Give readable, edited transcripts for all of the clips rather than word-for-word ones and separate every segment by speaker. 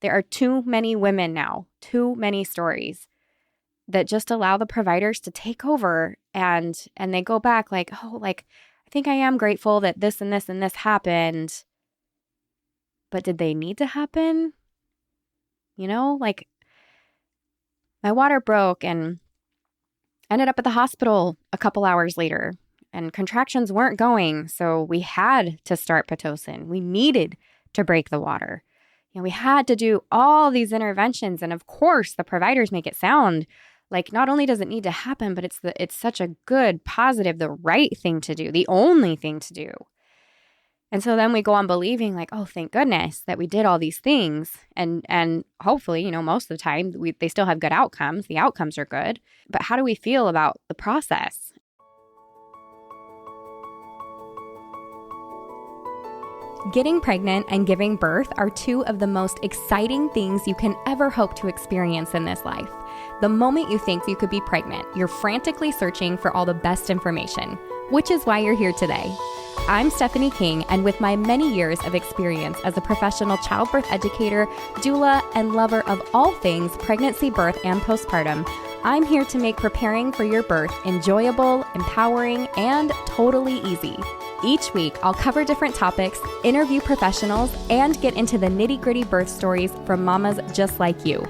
Speaker 1: There are too many women now, too many stories that just allow the providers to take over and they go back like, oh, like, I think I am grateful that this and this and this happened. But did they need to happen? You know, like my water broke and ended up at the hospital a couple hours later and contractions weren't going. So we had to start Pitocin. We needed to break the water. We had to do all these interventions. And of course, the providers make it sound like not only does it need to happen, but it's such a good, positive, the right thing to do, the only thing to do. And so then we go on believing like, oh, thank goodness that we did all these things. And hopefully, most of the time they still have good outcomes. The outcomes are good. But how do we feel about the process? Getting pregnant and giving birth are two of the most exciting things you can ever hope to experience in this life. The moment you think you could be pregnant, you're frantically searching for all the best information, which is why you're here today. I'm Stephanie King, and with my many years of experience as a professional childbirth educator, doula, and lover of all things pregnancy, birth, and postpartum, I'm here to make preparing for your birth enjoyable, empowering, and totally easy. Each week, I'll cover different topics, interview professionals, and get into the nitty-gritty birth stories from mamas just like you.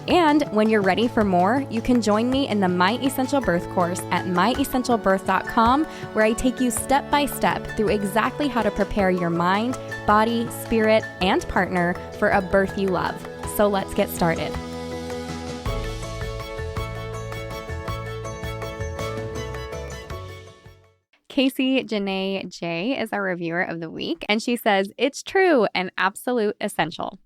Speaker 1: And when you're ready for more, you can join me in the My Essential Birth course at myessentialbirth.com, where I take you step by step through exactly how to prepare your mind, body, spirit, and partner for a birth you love. So let's get started. Casey Janae J is our reviewer of the week, and she says, it's true, an absolute essential.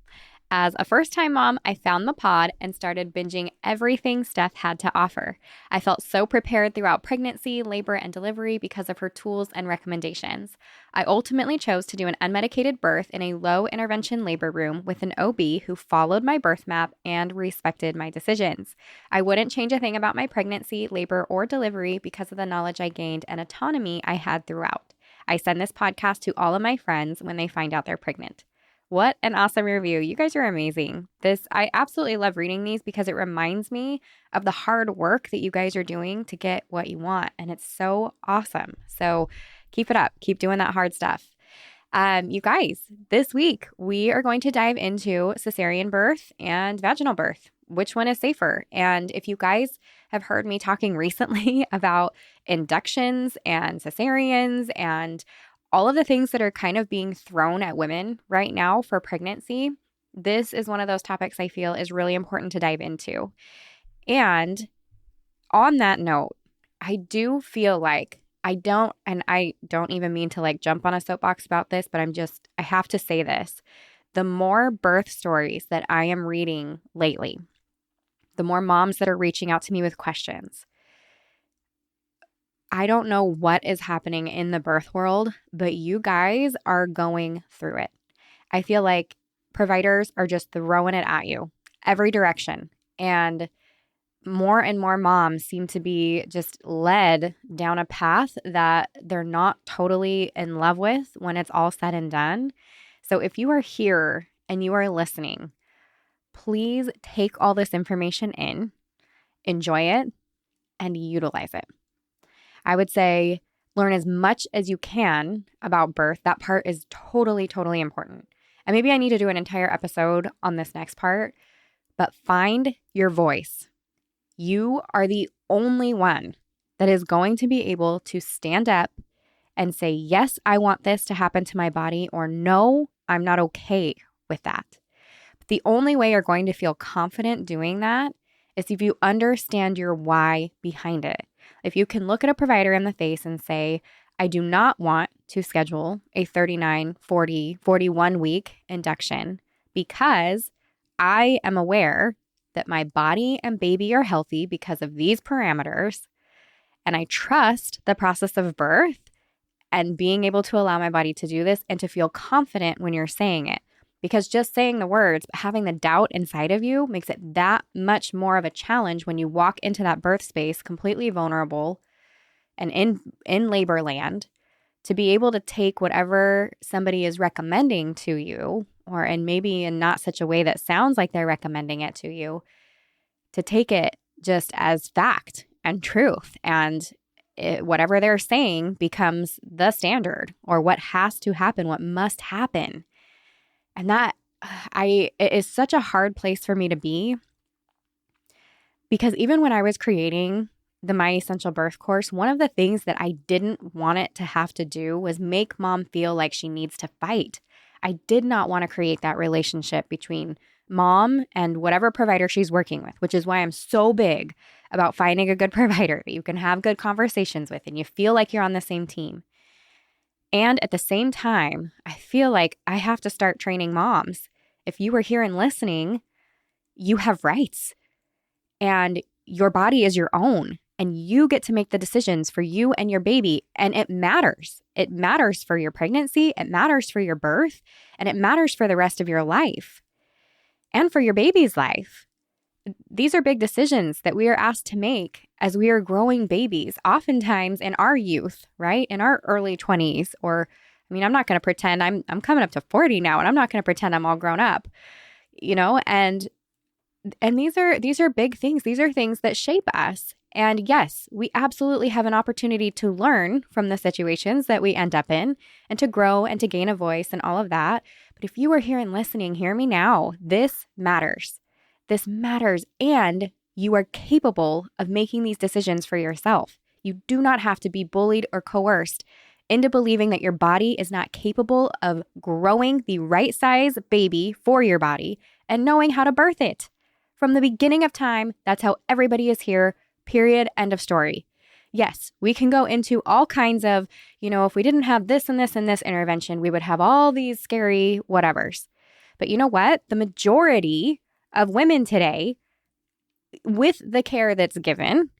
Speaker 1: As a first-time mom, I found the pod and started binging everything Steph had to offer. I felt so prepared throughout pregnancy, labor, and delivery because of her tools and recommendations. I ultimately chose to do an unmedicated birth in a low-intervention labor room with an OB who followed my birth map and respected my decisions. I wouldn't change a thing about my pregnancy, labor, or delivery because of the knowledge I gained and autonomy I had throughout. I send this podcast to all of my friends when they find out they're pregnant. What an awesome review. You guys are amazing. I absolutely love reading these because it reminds me of the hard work that you guys are doing to get what you want. And it's so awesome. So keep it up. Keep doing that hard stuff. You guys, this week we are going to dive into cesarean birth and vaginal birth. Which one is safer? And if you guys have heard me talking recently about inductions and cesareans and all of the things that are kind of being thrown at women right now for pregnancy, this is one of those topics I feel is really important to dive into. And on that note, I do feel like I don't even mean to like jump on a soapbox about this, but I have to say this. The more birth stories that I am reading lately, the more moms that are reaching out to me with questions, I don't know what is happening in the birth world, but you guys are going through it. I feel like providers are just throwing it at you every direction. And more moms seem to be just led down a path that they're not totally in love with when it's all said and done. So if you are here and you are listening, please take all this information in, enjoy it, and utilize it. I would say learn as much as you can about birth. That part is totally, totally important. And maybe I need to do an entire episode on this next part, but find your voice. You are the only one that is going to be able to stand up and say, yes, I want this to happen to my body, or no, I'm not okay with that. But the only way you're going to feel confident doing that is if you understand your why behind it. If you can look at a provider in the face and say, I do not want to schedule a 39, 40, 41 week induction because I am aware that my body and baby are healthy because of these parameters, and I trust the process of birth and being able to allow my body to do this and to feel confident when you're saying it. Because just saying the words, but having the doubt inside of you makes it that much more of a challenge when you walk into that birth space completely vulnerable and in labor land, to be able to take whatever somebody is recommending to you and maybe in not such a way that sounds like they're recommending it to you, to take it just as fact and truth. And whatever they're saying becomes the standard, or what has to happen, what must happen. And that it is such a hard place for me to be, because even when I was creating the My Essential Birth course, one of the things that I didn't want it to have to do was make mom feel like she needs to fight. I did not want to create that relationship between mom and whatever provider she's working with, which is why I'm so big about finding a good provider that you can have good conversations with and you feel like you're on the same team. And at the same time, I feel like I have to start training moms. If you are here and listening, you have rights, and your body is your own, and you get to make the decisions for you and your baby. And it matters. It matters for your pregnancy. It matters for your birth, and it matters for the rest of your life and for your baby's life. These are big decisions that we are asked to make as we are growing babies, oftentimes in our youth, right? In our early 20s, or, I mean, I'm not going to pretend I'm coming up to 40 now, and I'm not going to pretend I'm all grown up, and these are big things. These are things that shape us. And yes, we absolutely have an opportunity to learn from the situations that we end up in, and to grow and to gain a voice and all of that. But if you are here and listening, hear me now. This matters. This matters, and you are capable of making these decisions for yourself. You do not have to be bullied or coerced into believing that your body is not capable of growing the right size baby for your body and knowing how to birth it. From the beginning of time, that's how everybody is here, period, end of story. Yes, we can go into all kinds of, if we didn't have this and this and this intervention, we would have all these scary whatevers. But you know what? The majority of women today, with the care that's given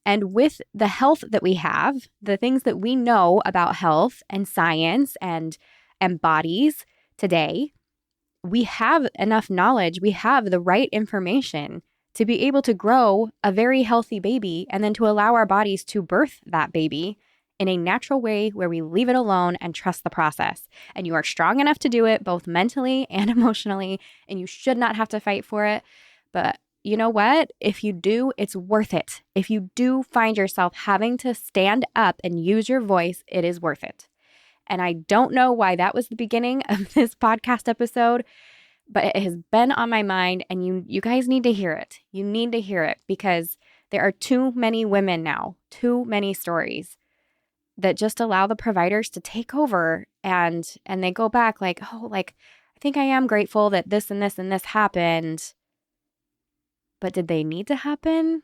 Speaker 1: and with the health that we have, the things that we know about health and science and bodies today, we have enough knowledge, we have the right information to be able to grow a very healthy baby, and then to allow our bodies to birth that baby in a natural way where we leave it alone and trust the process. And you are strong enough to do it both mentally and emotionally, and you should not have to fight for it. But you know what? If you do, it's worth it. If you do find yourself having to stand up and use your voice, it is worth it. And I don't know why that was the beginning of this podcast episode, but it has been on my mind, and you guys need to hear it. You need to hear it, because there are too many women now, too many stories that just allow the providers to take over, and they go back like, I think I am grateful that this and this and this happened. But did they need to happen?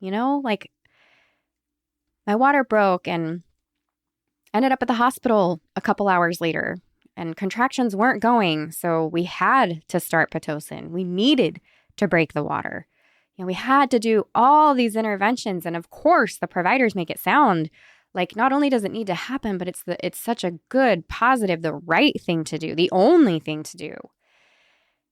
Speaker 1: My water broke and ended up at the hospital a couple hours later, and contractions weren't going. So we had to start Pitocin. We needed to break the water. We had to do all these interventions. And of course, the providers make it sound like not only does it need to happen, but it's such a good, positive, the right thing to do, the only thing to do.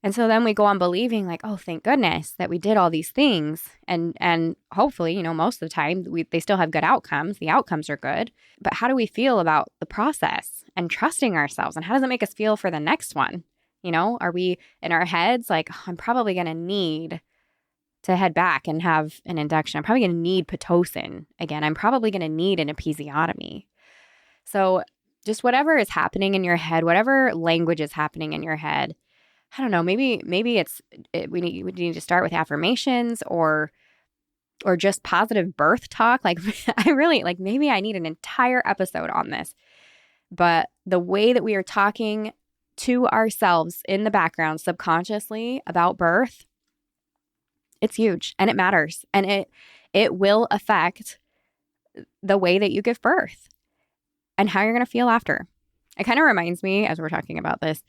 Speaker 1: And so then we go on believing like, oh, thank goodness that we did all these things. And hopefully, most of the time they still have good outcomes. The outcomes are good. But how do we feel about the process and trusting ourselves? And how does it make us feel for the next one? Are we in our heads like, oh, I'm probably going to need to head back and have an induction. I'm probably going to need Pitocin again. I'm probably going to need an episiotomy. So just whatever is happening in your head, whatever language is happening in your head, I don't know, maybe we need to start with affirmations or just positive birth talk. Like maybe I need an entire episode on this. But the way that we are talking to ourselves in the background subconsciously about birth, it's huge, and it matters, and it will affect the way that you give birth and how you're going to feel after. It kind of reminds me, as we're talking about this,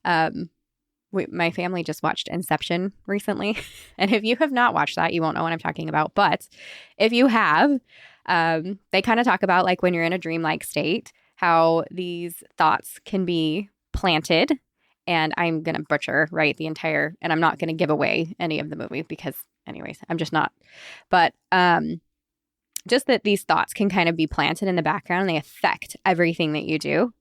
Speaker 1: my family just watched Inception recently. And if you have not watched that, you won't know what I'm talking about. But if you have, they kind of talk about like when you're in a dreamlike state, how these thoughts can be planted. And I'm going to butcher, right, and I'm not going to give away any of the movie because anyways, I'm just not. But just that these thoughts can kind of be planted in the background and they affect everything that you do.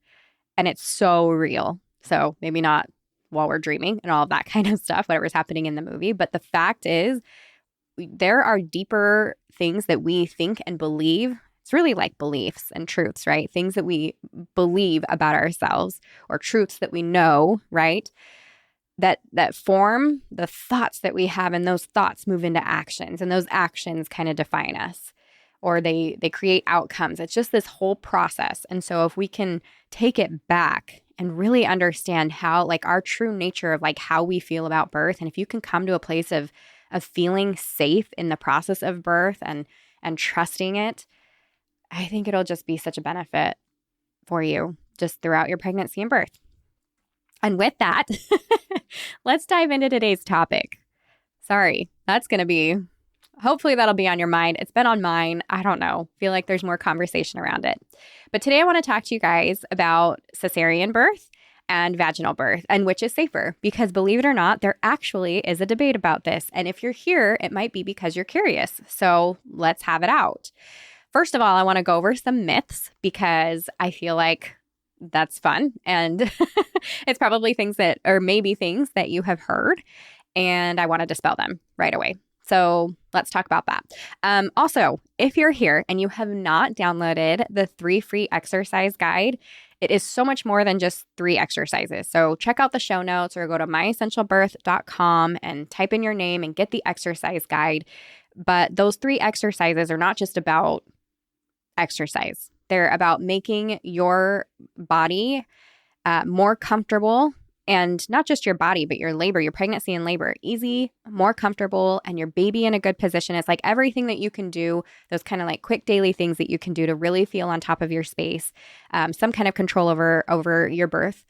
Speaker 1: And it's so real. So maybe not while we're dreaming and all of that kind of stuff, whatever's happening in the movie. But the fact is, there are deeper things that we think and believe. It's really like beliefs and truths, right? Things that we believe about ourselves or truths that we know, right? That form the thoughts that we have, and those thoughts move into actions, and those actions kind of define us, or they create outcomes. It's just this whole process. And so if we can take it back and really understand how, like, our true nature of like how we feel about birth, and if you can come to a place of feeling safe in the process of birth and trusting it, I think it'll just be such a benefit for you just throughout your pregnancy and birth. And with that, let's dive into today's topic. Sorry, that's going to be, hopefully that'll be on your mind. It's been on mine. I don't know. Feel like there's more conversation around it. But today I want to talk to you guys about cesarean birth and vaginal birth, and which is safer, because believe it or not, there actually is a debate about this. And if you're here, it might be because you're curious. So let's have it out. First of all, I want to go over some myths, because I feel like that's fun. And it's probably things that, or maybe things that you have heard, and I want to dispel them right away. So let's talk about that. Also, if you're here and you have not downloaded the 3 free exercise guide, it is so much more than just 3 exercises. So check out the show notes or go to myessentialbirth.com and type in your name and get the exercise guide. But those 3 exercises are not just about exercise. They're about making your body more comfortable, and not just your body, but your labor, your pregnancy and labor, easy, more comfortable, and your baby in a good position. It's like everything that you can do, those kind of like quick daily things that you can do to really feel on top of your space, some kind of control over your birth.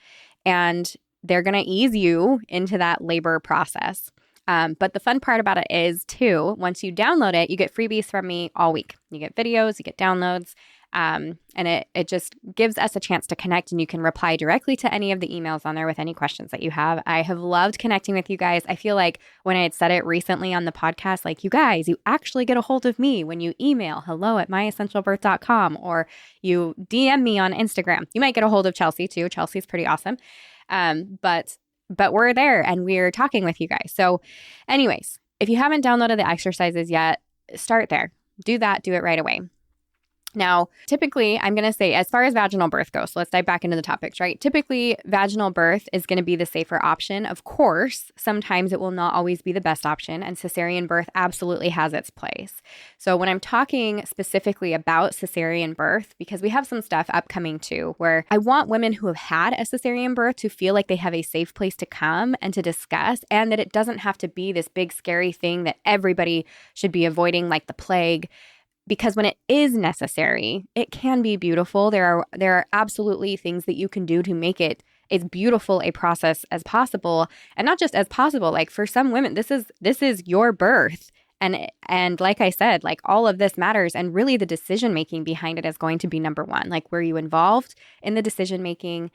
Speaker 1: And they're going to ease you into that labor process. But the fun part about it is, too, once you download it, you get freebies from me all week. You get videos, you get downloads. And it just gives us a chance to connect, and you can reply directly to any of the emails on there with any questions that you have. I have loved connecting with you guys. I feel like when I had said it recently on the podcast, like, you guys, you actually get a hold of me when you email hello@myessentialbirth.com, or you DM me on Instagram. You might get a hold of Chelsea too. Chelsea's pretty awesome. But we're there and we're talking with you guys. So anyways, if you haven't downloaded the exercises yet, start there. Do that. Do it right away. Now, typically, I'm going to say, as far as vaginal birth goes, so let's dive back into the topics, right? Typically, vaginal birth is going to be the safer option. Of course, sometimes it will not always be the best option, and cesarean birth absolutely has its place. So when I'm talking specifically about cesarean birth, because we have some stuff upcoming too, where I want women who have had a cesarean birth to feel like they have a safe place to come and to discuss, and that it doesn't have to be this big, scary thing that everybody should be avoiding like the plague. Because when it is necessary, it can be beautiful. There are absolutely things that you can do to make it as beautiful a process as possible. And not just as possible, like for some women, this is your birth. And like I said, like all of this matters. And really the decision making behind it is going to be number one. Like, were you involved in the decision making?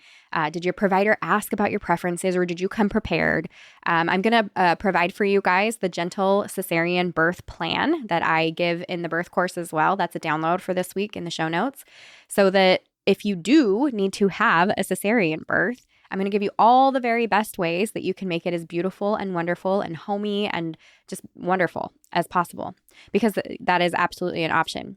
Speaker 1: Did your provider ask about your preferences, or did you come prepared? I'm going to provide for you guys the Gentle Cesarean Birth Plan that I give in the birth course as well. That's a download for this week in the show notes. So that if you do need to have a cesarean birth, I'm going to give you all the very best ways that you can make it as beautiful and wonderful and homey and just wonderful as possible, because that is absolutely an option.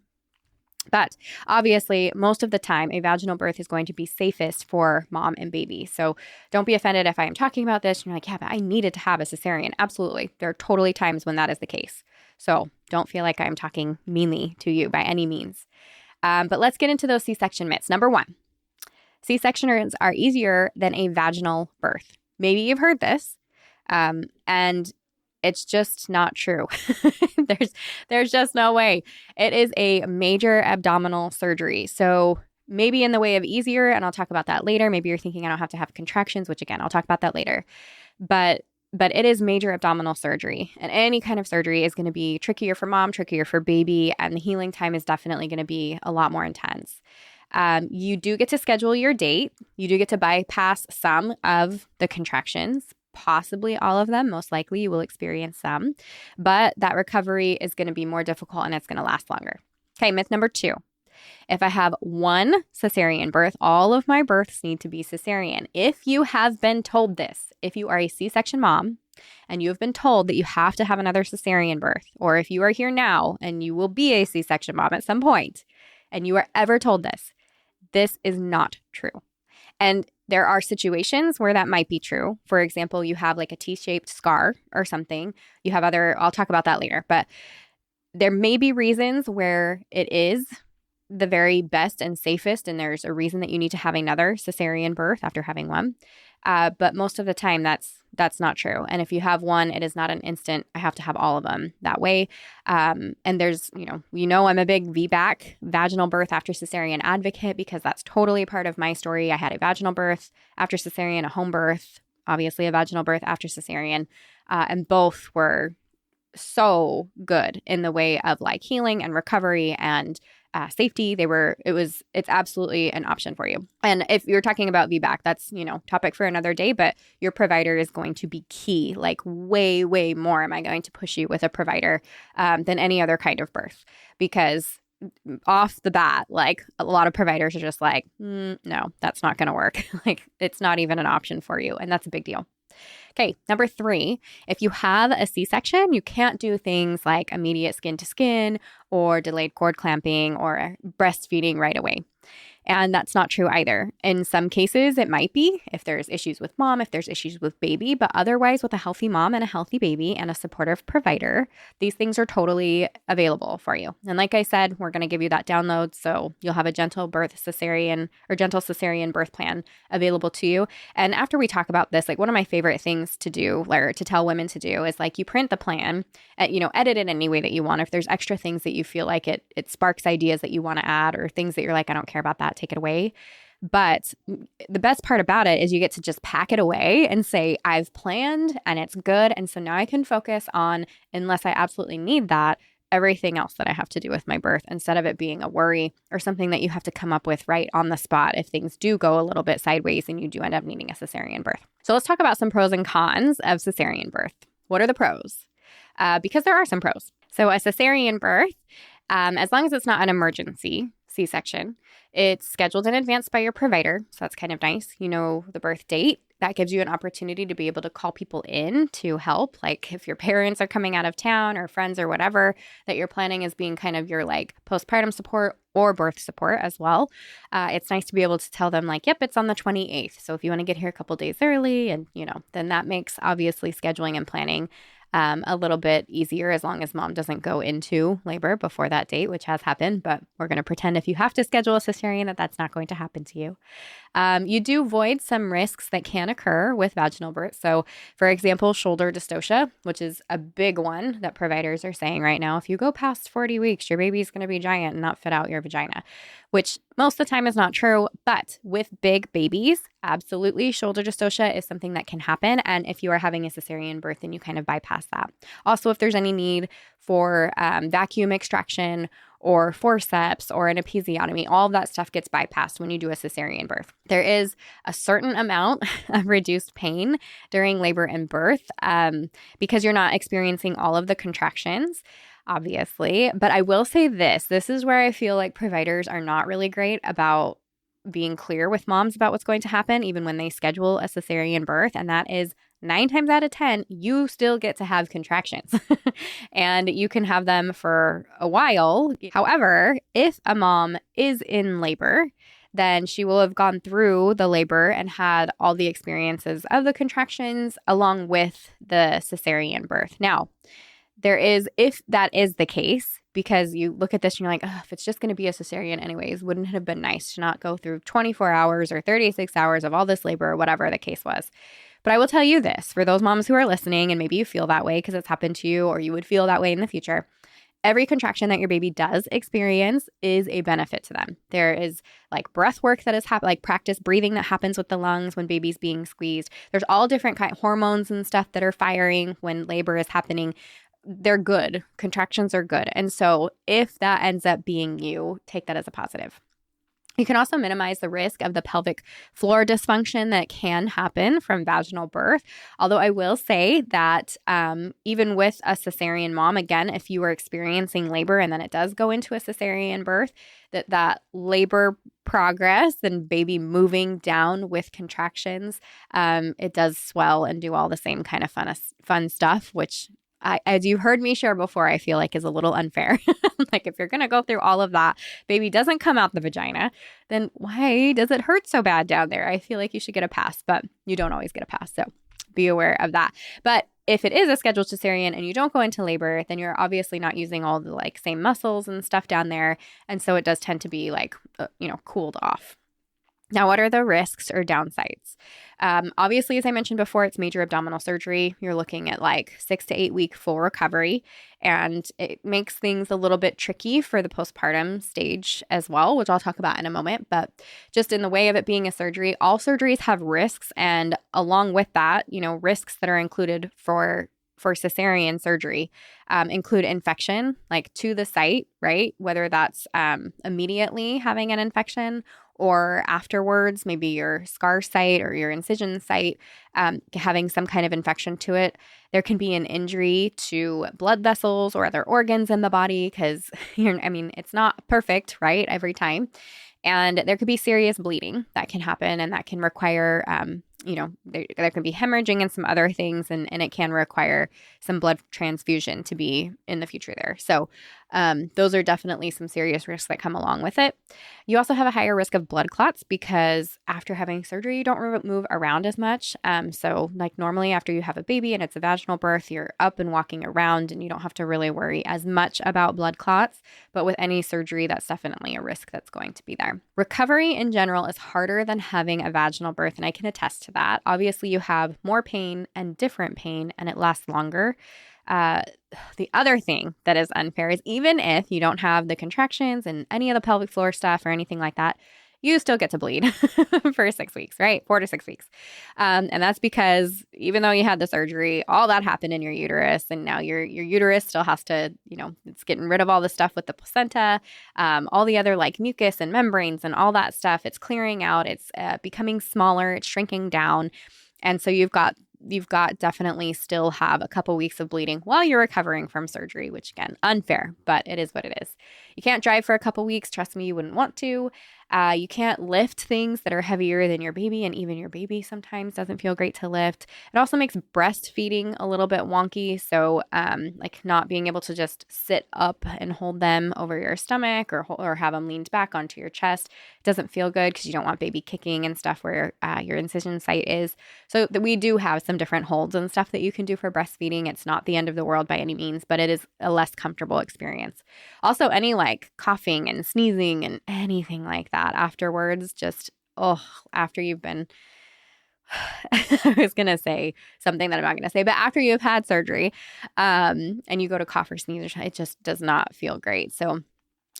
Speaker 1: But obviously, most of the time, a vaginal birth is going to be safest for mom and baby. So don't be offended if I am talking about this and you're like, yeah, but I needed to have a cesarean. Absolutely. There are totally times when that is the case. So don't feel like I'm talking meanly to you by any means. But let's get into those C-section myths. Number 1. C-sections are easier than a vaginal birth. Maybe you've heard this, and it's just not true. There's just no way. It is a major abdominal surgery. So maybe in the way of easier, and I'll talk about that later. Maybe you're thinking I don't have to have contractions, which again, I'll talk about that later. But it is major abdominal surgery, and any kind of surgery is going to be trickier for mom, trickier for baby, and the healing time is definitely going to be a lot more intense. You do get to schedule your date. You do get to bypass some of the contractions, possibly all of them. Most likely you will experience some, but that recovery is going to be more difficult and it's going to last longer. Okay, myth number 2. If I have one cesarean birth, all of my births need to be cesarean. If you have been told this, if you are a C-section mom and you have been told that you have to have another cesarean birth, or if you are here now and you will be a C-section mom at some point, and you are ever told this, this is not true. And there are situations where that might be true. For example, you have like a T-shaped scar or something. You have I'll talk about that later, but there may be reasons where it is the very best and safest, and there's a reason that you need to have another cesarean birth after having one. But most of the time, that's not true. And if you have one, it is not an instant, I have to have all of them that way. And there's, I'm a big VBAC, vaginal birth after cesarean advocate, because that's totally part of my story. I had a vaginal birth after cesarean, a home birth, obviously a vaginal birth after cesarean, and both were so good in the way of like healing and recovery and safety. It's absolutely an option for you. And if you're talking about VBAC, that's, topic for another day, but your provider is going to be key, like way, way more am I going to push you with a provider than any other kind of birth, because off the bat, like a lot of providers are just like, no, that's not going to work. Like it's not even an option for you. And that's a big deal. Okay, number 3, if you have a C-section, you can't do things like immediate skin to skin or delayed cord clamping or breastfeeding right away. And that's not true either. In some cases, it might be if there's issues with mom, if there's issues with baby, but otherwise with a healthy mom and a healthy baby and a supportive provider, these things are totally available for you. And like I said, we're going to give you that download. So you'll have a gentle cesarean birth plan available to you. And after we talk about this, like one of my favorite things to do or to tell women to do is like you print the plan, edit it any way that you want. If there's extra things that you feel like it sparks ideas that you want to add or things that you're like, I don't care about that, take it away. But the best part about it is you get to just pack it away and say, I've planned and it's good. And so now I can focus on, unless I absolutely need that, everything else that I have to do with my birth, instead of it being a worry or something that you have to come up with right on the spot if things do go a little bit sideways and you do end up needing a cesarean birth. So let's talk about some pros and cons of cesarean birth. What are the pros? Because there are some pros. So a cesarean birth, as long as it's not an emergency C-section, it's scheduled in advance by your provider. So that's kind of nice. You know the birth date. That gives you an opportunity to be able to call people in to help. Like if your parents are coming out of town or friends or whatever that you're planning as being kind of your like postpartum support or birth support as well. It's nice to be able to tell them like, yep, it's on the 28th. So if you want to get here a couple days early and, then that makes obviously scheduling and planning a little bit easier as long as mom doesn't go into labor before that date, which has happened. But we're going to pretend if you have to schedule a cesarean that's not going to happen to you. You do avoid some risks that can occur with vaginal birth. So, for example, shoulder dystocia, which is a big one that providers are saying right now. If you go past 40 weeks, your baby's going to be giant and not fit out your vagina, which most of the time is not true. But with big babies, absolutely, shoulder dystocia is something that can happen. And if you are having a cesarean birth, then you kind of bypass that. Also, if there's any need for vacuum extraction or forceps or an episiotomy, all of that stuff gets bypassed when you do a cesarean birth. There is a certain amount of reduced pain during labor and birth because you're not experiencing all of the contractions, obviously. But I will say this is where I feel like providers are not really great about being clear with moms about what's going to happen, even when they schedule a cesarean birth. And that is 9 times out of 10, you still get to have contractions and you can have them for a while. However, if a mom is in labor, then she will have gone through the labor and had all the experiences of the contractions along with the cesarean birth. Now, if that is the case, because you look at this and you're like, oh, if it's just going to be a cesarean anyways, wouldn't it have been nice to not go through 24 hours or 36 hours of all this labor or whatever the case was? But I will tell you this, for those moms who are listening and maybe you feel that way because it's happened to you or you would feel that way in the future, every contraction that your baby does experience is a benefit to them. There is like breath work that is like practice breathing that happens with the lungs when baby's being squeezed. There's all different kind of hormones and stuff that are firing when labor is happening. They're good. Contractions are good. And so if that ends up being you, take that as a positive. You can also minimize the risk of the pelvic floor dysfunction that can happen from vaginal birth. Although I will say that even with a cesarean mom, again, if you are experiencing labor and then it does go into a cesarean birth, that labor progress and baby moving down with contractions, it does swell and do all the same kind of fun stuff, which as you've heard me share before, I feel like is a little unfair. Like if you're going to go through all of that, baby doesn't come out the vagina, then why does it hurt so bad down there? I feel like you should get a pass, but you don't always get a pass. So be aware of that. But if it is a scheduled cesarean and you don't go into labor, then you're obviously not using all the like same muscles and stuff down there. And so it does tend to be like, cooled off. Now, what are the risks or downsides? Obviously, as I mentioned before, it's major abdominal surgery. You're looking at like 6 to 8 week full recovery, and it makes things a little bit tricky for the postpartum stage as well, which I'll talk about in a moment. But just in the way of it being a surgery, all surgeries have risks, and along with that, risks that are included for cesarean surgery include infection, like to the site, right? Whether that's immediately having an infection or afterwards, maybe your scar site or your incision site having some kind of infection to it. There can be an injury to blood vessels or other organs in the body because, it's not perfect, right, every time. And there could be serious bleeding that can happen, and that can require, there can be hemorrhaging and some other things, and it can require some blood transfusion to be in the future there. So those are definitely some serious risks that come along with it. You also have a higher risk of blood clots because after having surgery, you don't move around as much. So like normally after you have a baby and it's a vaginal birth, you're up and walking around and you don't have to really worry as much about blood clots. But with any surgery, that's definitely a risk that's going to be there. Recovery in general is harder than having a vaginal birth, and I can attest to that. Obviously, you have more pain and different pain, and it lasts longer. The other thing that is unfair is even if you don't have the contractions and any of the pelvic floor stuff or anything like that, you still get to bleed for 6 weeks, right? 4 to 6 weeks. And that's because even though you had the surgery, all that happened in your uterus, and now your uterus still has to, it's getting rid of all the stuff with the placenta, all the other like mucus and membranes and all that stuff. It's clearing out. It's becoming smaller. It's shrinking down. And so you've got definitely still have a couple weeks of bleeding while you're recovering from surgery, which again, unfair, but it is what it is. You can't drive for a couple weeks. Trust me, you wouldn't want to. You can't lift things that are heavier than your baby, and even your baby sometimes doesn't feel great to lift. It also makes breastfeeding a little bit wonky. So like not being able to just sit up and hold them over your stomach or have them leaned back onto your chest doesn't feel good because you don't want baby kicking and stuff where your incision site is. So we do have some different holds and stuff that you can do for breastfeeding. It's not the end of the world by any means, but it is a less comfortable experience. Also, any like coughing and sneezing and anything like that afterwards, after you've been, I was going to say something that I'm not going to say, but after you've had surgery and you go to cough or sneeze, it just does not feel great. So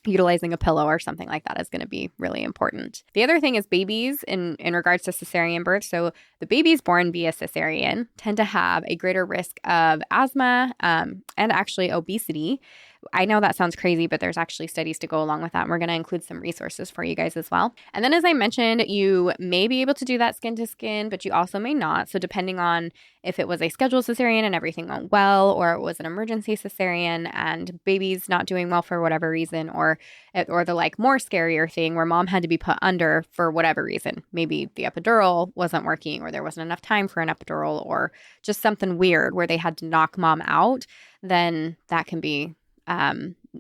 Speaker 1: utilizing a pillow or something like that is going to be really important. The other thing is babies in regards to cesarean birth. So the babies born via cesarean tend to have a greater risk of asthma and actually obesity. I know that sounds crazy, but there's actually studies to go along with that. And we're going to include some resources for you guys as well. And then as I mentioned, you may be able to do that skin to skin, but you also may not. So depending on if it was a scheduled cesarean and everything went well, or it was an emergency cesarean and baby's not doing well for whatever reason, or the like more scarier thing where mom had to be put under for whatever reason. Maybe the epidural wasn't working, or there wasn't enough time for an epidural, or just something weird where they had to knock mom out, then that can be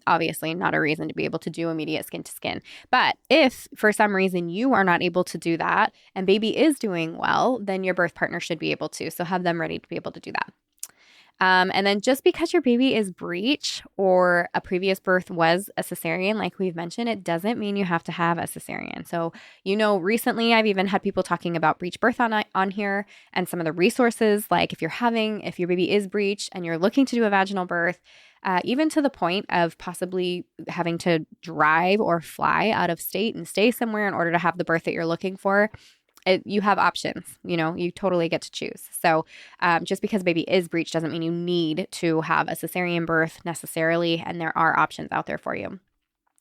Speaker 1: obviously not a reason to be able to do immediate skin to skin. But if for some reason you are not able to do that and baby is doing well, then your birth partner should be able to. So have them ready to be able to do that. And then just because your baby is breech or a previous birth was a cesarean, like we've mentioned, it doesn't mean you have to have a cesarean. So, recently I've even had people talking about breech birth on here, and some of the resources, like if your baby is breech and you're looking to do a vaginal birth, even to the point of possibly having to drive or fly out of state and stay somewhere in order to have the birth that you're looking for. You have options, you totally get to choose. So just because baby is breech doesn't mean you need to have a cesarean birth necessarily, and there are options out there for you.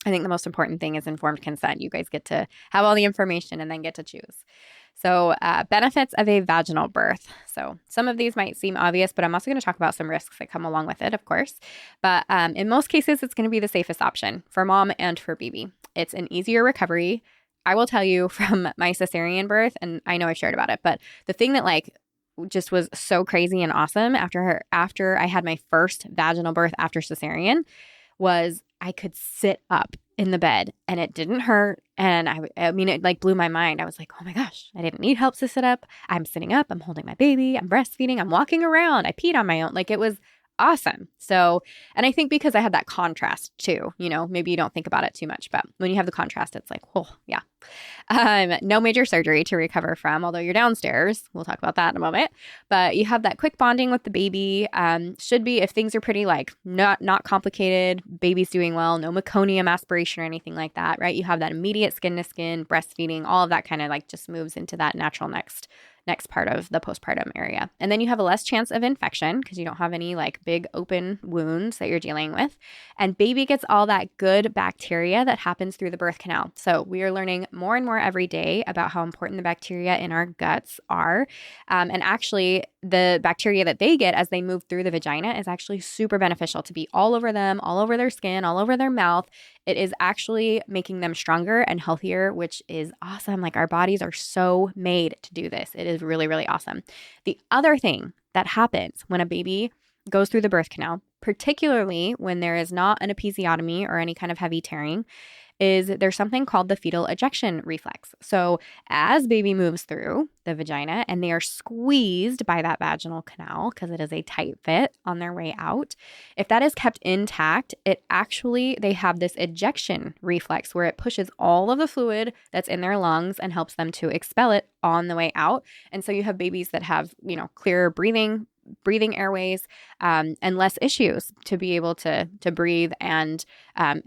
Speaker 1: I think the most important thing is informed consent. You guys get to have all the information and then get to choose. So, benefits of a vaginal birth. So, some of these might seem obvious, but I'm also going to talk about some risks that come along with it, of course. But in most cases, it's going to be the safest option for mom and for baby. It's an easier recovery. I will tell you from my cesarean birth, and I know I've shared about it, but the thing that like just was so crazy and awesome after I had my first vaginal birth after cesarean was I could sit up in the bed and it didn't hurt. And I mean, it like blew my mind. I was like, oh my gosh, I didn't need help to sit up. I'm sitting up. I'm holding my baby. I'm breastfeeding. I'm walking around. I peed on my own. Like it was awesome. So, and I think because I had that contrast too, you know, maybe you don't think about it too much, but when you have the contrast, it's like, oh yeah. No major surgery to recover from, although you're downstairs. We'll talk about that in a moment. But you have that quick bonding with the baby. Should be, if things are pretty like not complicated, baby's doing well, no meconium aspiration or anything like that, right? You have that immediate skin to skin, breastfeeding, all of that kind of like just moves into that natural next part of the postpartum area. And then you have a less chance of infection because you don't have any like big open wounds that you're dealing with. And baby gets all that good bacteria that happens through the birth canal. So we are learning more and more every day about how important the bacteria in our guts are. And actually, the bacteria that they get as they move through the vagina is actually super beneficial to be all over them, all over their skin, all over their mouth. It is actually making them stronger and healthier, which is awesome. Like our bodies are so made to do this. It is really, really awesome. The other thing that happens when a baby goes through the birth canal, particularly when there is not an episiotomy or any kind of heavy tearing, is there's something called the fetal ejection reflex. So as baby moves through the vagina and they are squeezed by that vaginal canal because it is a tight fit on their way out, if that is kept intact, they have this ejection reflex where it pushes all of the fluid that's in their lungs and helps them to expel it on the way out. And so you have babies that have, clearer breathing airways, and less issues to be able to breathe, and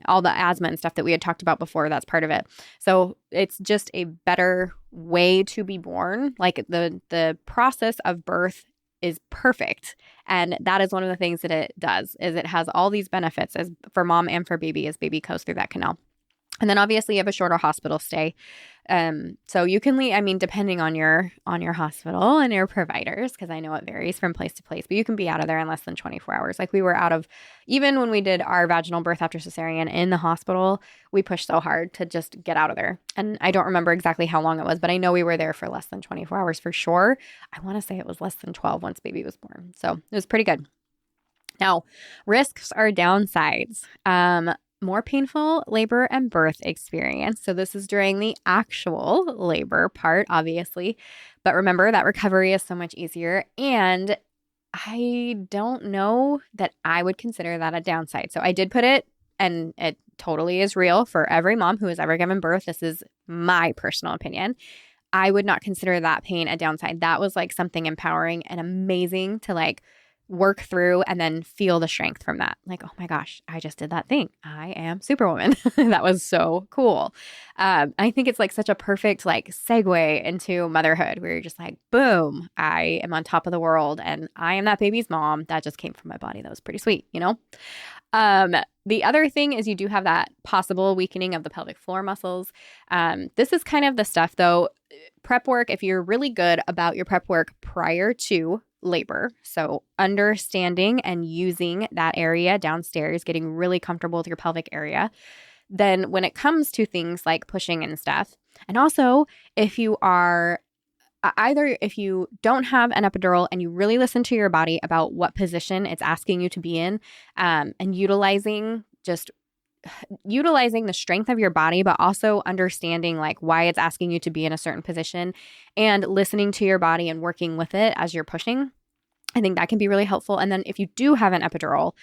Speaker 1: all the asthma and stuff that we had talked about before, that's part of it. So it's just a better way to be born. Like the process of birth is perfect. And that is one of the things that it does, is it has all these benefits as for mom and for baby as baby goes through that canal. And then obviously you have a shorter hospital stay. So you can leave, depending on your hospital and your providers, because I know it varies from place to place, but you can be out of there in less than 24 hours. Like we were out of, even when we did our vaginal birth after cesarean in the hospital, we pushed so hard to just get out of there. And I don't remember exactly how long it was, but I know we were there for less than 24 hours for sure. I want to say it was less than 12 once baby was born. So it was pretty good. Now, risks are downsides. More painful labor and birth experience. So this is during the actual labor part, obviously. But remember that recovery is so much easier. And I don't know that I would consider that a downside. So I did put it, and it totally is real for every mom who has ever given birth. This is my personal opinion. I would not consider that pain a downside. That was like something empowering and amazing to like work through and then feel the strength from that. Like, oh my gosh, I just did that thing. I am Superwoman. That was so cool. I think it's like such a perfect like segue into motherhood where you're just like, boom, I am on top of the world and I am that baby's mom. That just came from my body. That was pretty sweet, The other thing is you do have that possible weakening of the pelvic floor muscles. This is kind of the stuff though, prep work, if you're really good about your prep work prior to labor, so understanding and using that area downstairs, getting really comfortable with your pelvic area, then when it comes to things like pushing and stuff, and also if you are if you don't have an epidural and you really listen to your body about what position it's asking you to be in, and utilizing the strength of your body, but also understanding like why it's asking you to be in a certain position and listening to your body and working with it as you're pushing. I think that can be really helpful. And then if you do have an epidural,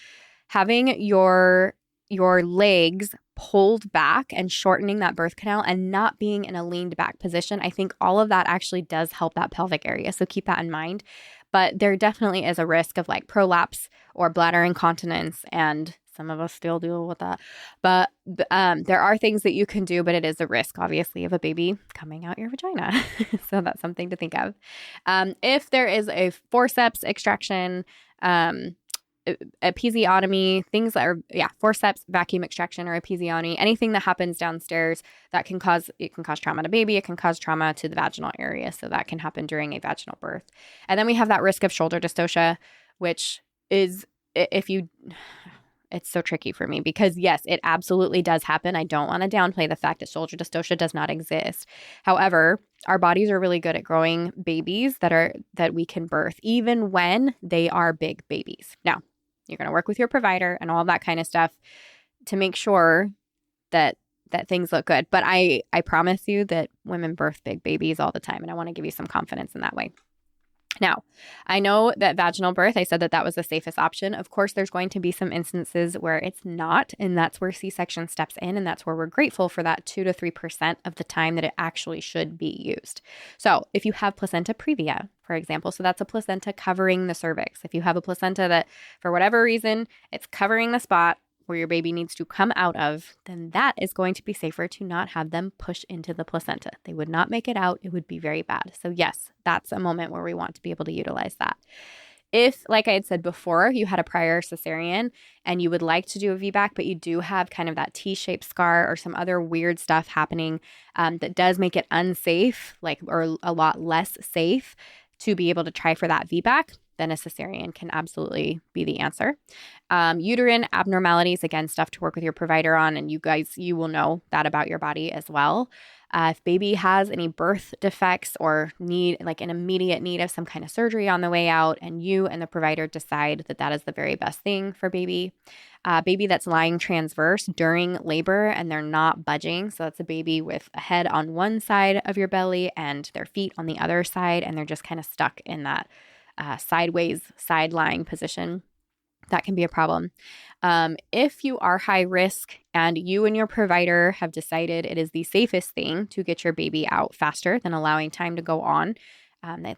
Speaker 1: having your legs pulled back and shortening that birth canal and not being in a leaned back position, I think all of that actually does help that pelvic area. So keep that in mind. But there definitely is a risk of like prolapse or bladder incontinence, and some of us still deal with that. But there are things that you can do, but it is a risk, obviously, of a baby coming out your vagina. So that's something to think of. If there is a forceps extraction, episiotomy, things that are, forceps, vacuum extraction, or episiotomy, anything that happens downstairs that can cause trauma to baby. It can cause trauma to the vaginal area. So that can happen during a vaginal birth. And then we have that risk of shoulder dystocia, which is, it's so tricky for me because yes, it absolutely does happen. I don't want to downplay the fact that shoulder dystocia does not exist. However, our bodies are really good at growing babies that we can birth, even when they are big babies. Now, you're going to work with your provider and all that kind of stuff to make sure that things look good. But I promise you that women birth big babies all the time, and I want to give you some confidence in that way. Now, I know that vaginal birth, I said that was the safest option. Of course, there's going to be some instances where it's not, and that's where C-section steps in, and that's where we're grateful for that 2 to 3% of the time that it actually should be used. So if you have placenta previa, for example, so that's a placenta covering the cervix. If you have a placenta that, for whatever reason, it's covering the spot where your baby needs to come out of, then that is going to be safer to not have them push into the placenta. They would not make it out. It would be very bad. So yes, that's a moment where we want to be able to utilize that. If, like I had said before, you had a prior cesarean and you would like to do a VBAC, but you do have kind of that T-shaped scar or some other weird stuff happening that does make it unsafe, or a lot less safe to be able to try for that VBAC, then a cesarean can absolutely be the answer. Uterine abnormalities, again, stuff to work with your provider on, and you will know that about your body as well. If baby has any birth defects or need an immediate need of some kind of surgery on the way out, and you and the provider decide that is the very best thing for baby. Baby that's lying transverse during labor and they're not budging. So that's a baby with a head on one side of your belly and their feet on the other side, and they're just kind of stuck in that sideways, side-lying position. That can be a problem. If you are high risk and you and your provider have decided it is the safest thing to get your baby out faster than allowing time to go on,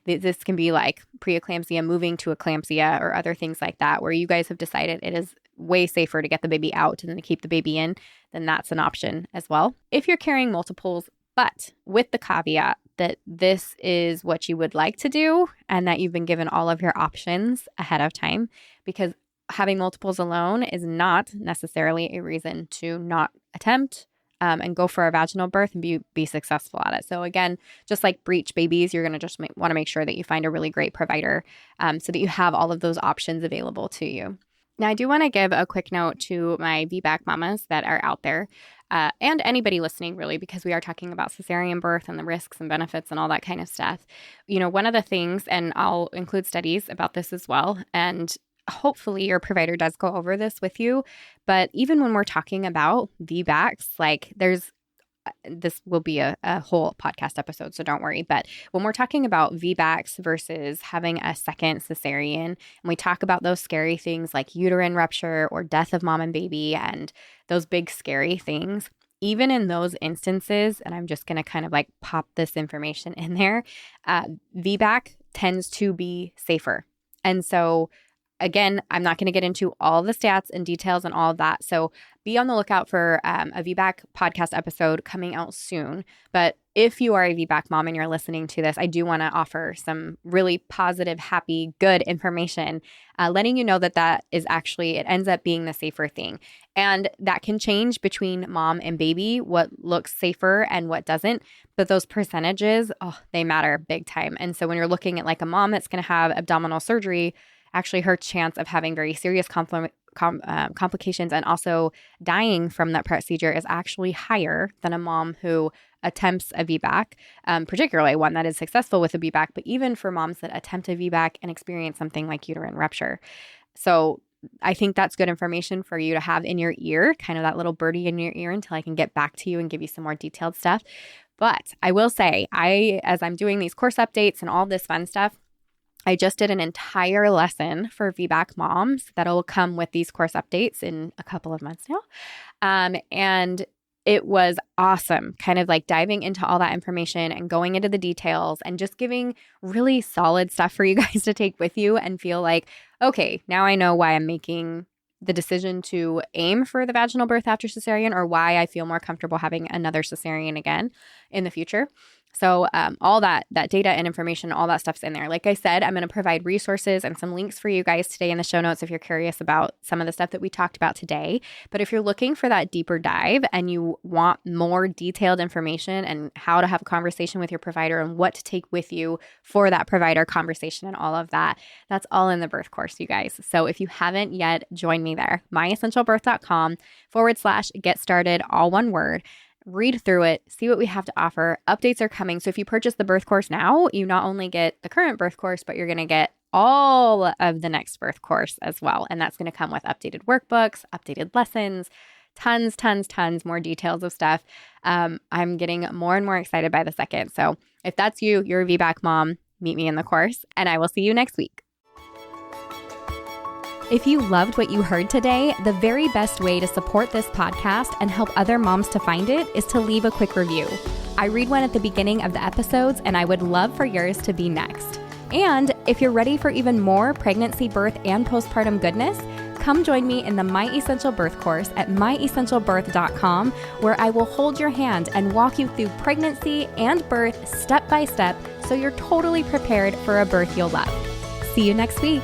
Speaker 1: this can be like preeclampsia moving to eclampsia or other things like that, where you guys have decided it is way safer to get the baby out than to keep the baby in, then that's an option as well. If you're carrying multiples, but with the caveat that this is what you would like to do and that you've been given all of your options ahead of time, because having multiples alone is not necessarily a reason to not attempt and go for a vaginal birth and be successful at it. So again, just like breech babies, you're going to just want to make sure that you find a really great provider so that you have all of those options available to you. Now, I do want to give a quick note to my VBAC mamas that are out there and anybody listening, really, because we are talking about cesarean birth and the risks and benefits and all that kind of stuff. You know, one of the things, and I'll include studies about this as well, and hopefully your provider does go over this with you, but even when we're talking about VBACs, this will be a whole podcast episode, so don't worry. But when we're talking about VBACs versus having a second cesarean, and we talk about those scary things like uterine rupture or death of mom and baby and those big scary things, even in those instances, and I'm just going to kind of pop this information in there, VBAC tends to be safer. And so again, I'm not going to get into all the stats and details and all of that. So be on the lookout for a VBAC podcast episode coming out soon. But if you are a VBAC mom and you're listening to this, I do want to offer some really positive, happy, good information, letting you know that is actually, it ends up being the safer thing. And that can change between mom and baby, what looks safer and what doesn't. But those percentages, they matter big time. And so when you're looking at a mom that's going to have abdominal surgery, actually her chance of having very serious complications and also dying from that procedure is actually higher than a mom who attempts a VBAC, particularly one that is successful with a VBAC, but even for moms that attempt a VBAC and experience something like uterine rupture. So I think that's good information for you to have in your ear, kind of that little birdie in your ear until I can get back to you and give you some more detailed stuff. But I will say, as I'm doing these course updates and all this fun stuff, I just did an entire lesson for VBAC moms that'll come with these course updates in a couple of months now. And it was awesome, kind of diving into all that information and going into the details and just giving really solid stuff for you guys to take with you and feel okay, now I know why I'm making the decision to aim for the vaginal birth after cesarean, or why I feel more comfortable having another cesarean again in the future. So all that data and information, all that stuff's in there. Like I said, I'm going to provide resources and some links for you guys today in the show notes if you're curious about some of the stuff that we talked about today. But if you're looking for that deeper dive and you want more detailed information and how to have a conversation with your provider and what to take with you for that provider conversation and all of that, that's all in the birth course, you guys. So if you haven't yet, join me there, myessentialbirth.com/get started, all one word. Read through it, see what we have to offer. Updates are coming. So if you purchase the birth course now, you not only get the current birth course, but you're going to get all of the next birth course as well. And that's going to come with updated workbooks, updated lessons, tons more details of stuff. I'm getting more and more excited by the second. So if that's you, you're a VBAC mom, meet me in the course, and I will see you next week. If you loved what you heard today, the very best way to support this podcast and help other moms to find it is to leave a quick review. I read one at the beginning of the episodes, and I would love for yours to be next. And if you're ready for even more pregnancy, birth, and postpartum goodness, come join me in the My Essential Birth course at myessentialbirth.com, where I will hold your hand and walk you through pregnancy and birth step by step so you're totally prepared for a birth you'll love. See you next week.